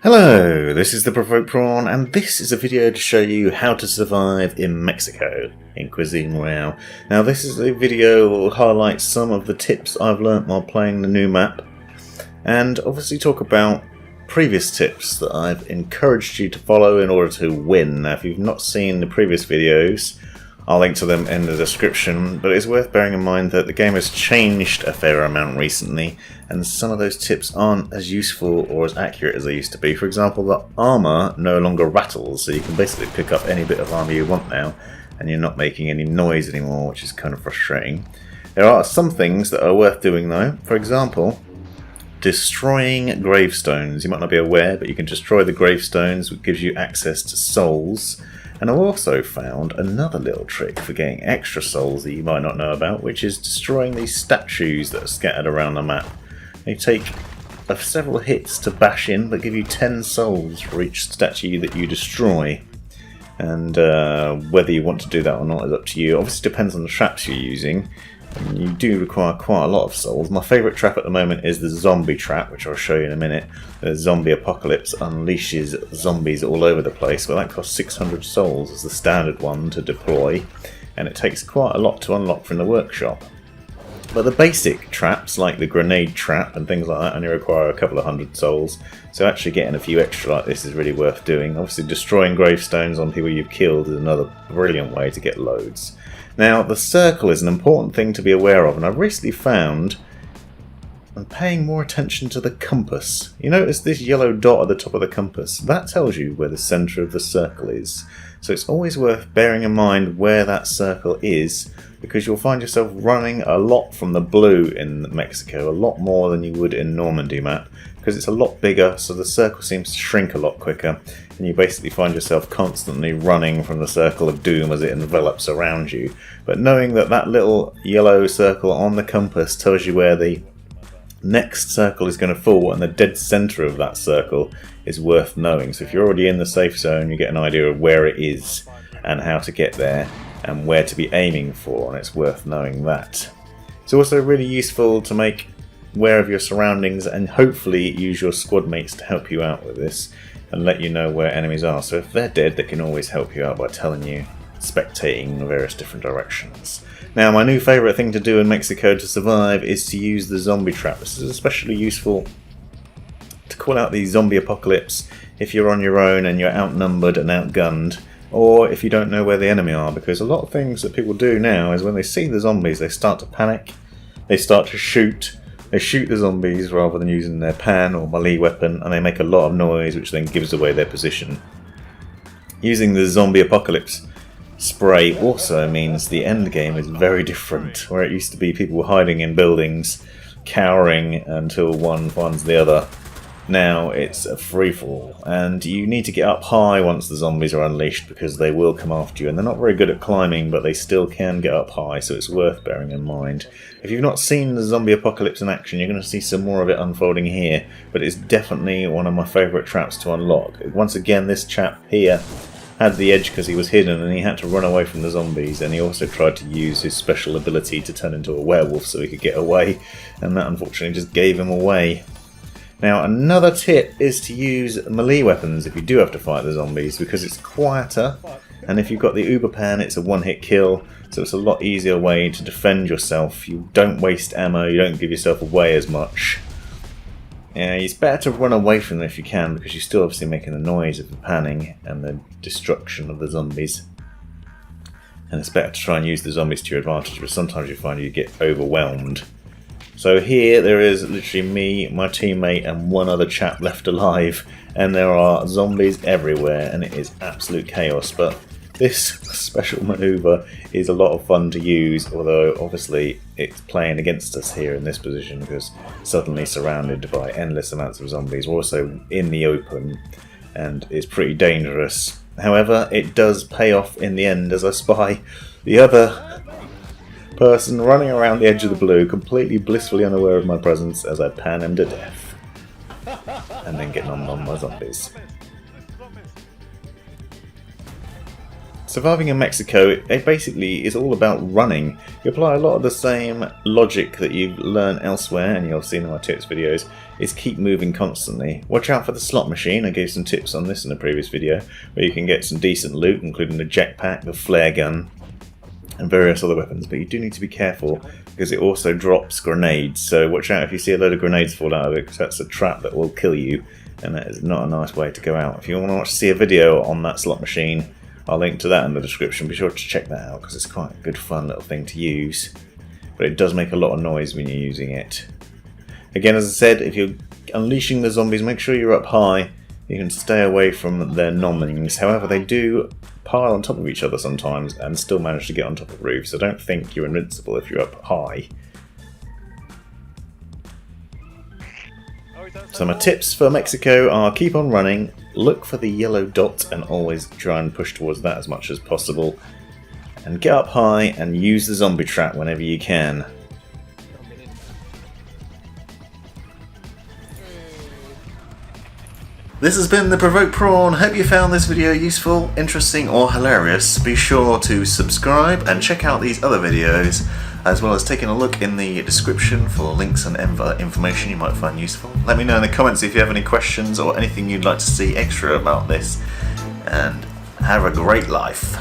Hello, this is the Provoked Prawn, and this is a video to show you how to survive in Mexico in Cuisine Royale. Now this is a video that will highlight some of the tips I've learnt while playing the new map, and obviously talk about previous tips that I've encouraged you to follow in order to win. Now if you've not seen the previous videos, I'll link to them in the description, but it's worth bearing in mind that the game has changed a fair amount recently, and some of those tips aren't as useful or as accurate as they used to be. For example, the armour no longer rattles, so you can basically pick up any bit of armour you want now, and you're not making any noise anymore, which is kind of frustrating. There are some things that are worth doing though. For example, destroying gravestones. You might not be aware, but you can destroy the gravestones, which gives you access to souls. And I've also found another little trick for getting extra souls that you might not know about, which is destroying these statues that are scattered around the map. They take several hits to bash in, but give you 10 souls for each statue that you destroy. And whether you want to do that or not is up to you. Obviously it depends on the traps you're using. And you do require quite a lot of souls. My favourite trap at the moment is the zombie trap, which I'll show you in a minute. The zombie apocalypse unleashes zombies all over the place, but that costs 600 souls as the standard one to deploy, and it takes quite a lot to unlock from the workshop. But the basic traps, like the grenade trap and things like that, only require a couple of hundred souls, so actually getting a few extra like this is really worth doing. Obviously destroying gravestones on people you've killed is another brilliant way to get loads. Now, the circle is an important thing to be aware of, and I've recently found I'm paying more attention to the compass. You notice this yellow dot at the top of the compass? That tells you where the centre of the circle is. So it's always worth bearing in mind where that circle is, because you'll find yourself running a lot from the blue in Mexico, a lot more than you would in Normandy map, because it's a lot bigger, so the circle seems to shrink a lot quicker, and you basically find yourself constantly running from the circle of doom as it envelops around you. But knowing that that little yellow circle on the compass tells you where the next circle is going to fall, and the dead centre of that circle is worth knowing. So if you're already in the safe zone, you get an idea of where it is and how to get there and where to be aiming for, and it's worth knowing that. It's also really useful to make aware of your surroundings and hopefully use your squad mates to help you out with this and let you know where enemies are. So if they're dead, they can always help you out by telling you, spectating in various different directions. Now, my new favourite thing to do in Mexico to survive is to use the zombie trap. This is especially useful to call out the zombie apocalypse if you're on your own and you're outnumbered and outgunned, or if you don't know where the enemy are, because a lot of things that people do now is when they see the zombies they start to panic, they start to shoot. They shoot the zombies rather than using their pan or melee weapon, and they make a lot of noise, which then gives away their position. Using the zombie apocalypse spray also means the end game is very different, where it used to be people hiding in buildings, cowering until one finds the other. Now it's a free-for-all, and you need to get up high once the zombies are unleashed, because they will come after you, and they're not very good at climbing, but they still can get up high, so it's worth bearing in mind. If you've not seen the zombie apocalypse in action, you're going to see some more of it unfolding here, but it's definitely one of my favourite traps to unlock. Once again, this chap here had the edge because he was hidden and he had to run away from the zombies, and he also tried to use his special ability to turn into a werewolf so he could get away, and that unfortunately just gave him away. Now, another tip is to use melee weapons if you do have to fight the zombies, because it's quieter, and if you've got the Uber Pan, it's a one-hit kill, so it's a lot easier way to defend yourself. You don't waste ammo, you don't give yourself away as much. It's better to run away from them if you can, because you're still obviously making the noise of the panning and the destruction of the zombies. And it's better to try and use the zombies to your advantage, but sometimes you find you get overwhelmed. So here there is literally me, my teammate, and one other chap left alive, and there are zombies everywhere, and it is absolute chaos. But this special manoeuvre is a lot of fun to use, although obviously it's playing against us here in this position, because suddenly surrounded by endless amounts of zombies. We're also in the open, and it's pretty dangerous. However, it does pay off in the end, as I spy the other person running around the edge of the blue, completely blissfully unaware of my presence as I pan him to death, and then get on by zombies. Surviving in Mexico, it basically is all about running. You apply a lot of the same logic that you've learned elsewhere, and you'll see in my tips videos, is keep moving constantly. Watch out for the slot machine. I gave some tips on this in a previous video, where you can get some decent loot, including the jetpack, the flare gun, and various other weapons, but you do need to be careful because it also drops grenades, so watch out if you see a load of grenades fall out of it, because that's a trap that will kill you, and that is not a nice way to go out. If you want to see a video on that slot machine, I'll link to that in the description. Be sure to check that out because it's quite a good fun little thing to use, but it does make a lot of noise when you're using it. Again, as I said, if you're unleashing the zombies, make sure you're up high. You can stay away from their nommings. However, they do pile on top of each other sometimes and still manage to get on top of roofs, so don't think you're invincible if you're up high. So my tips for Mexico are keep on running, look for the yellow dot and always try and push towards that as much as possible, and get up high and use the zombie trap whenever you can. This has been the Provoked Prawn. Hope you found this video useful, interesting or hilarious. Be sure to subscribe and check out these other videos, as well as taking a look in the description for links and information you might find useful. Let me know in the comments if you have any questions or anything you'd like to see extra about this, and have a great life.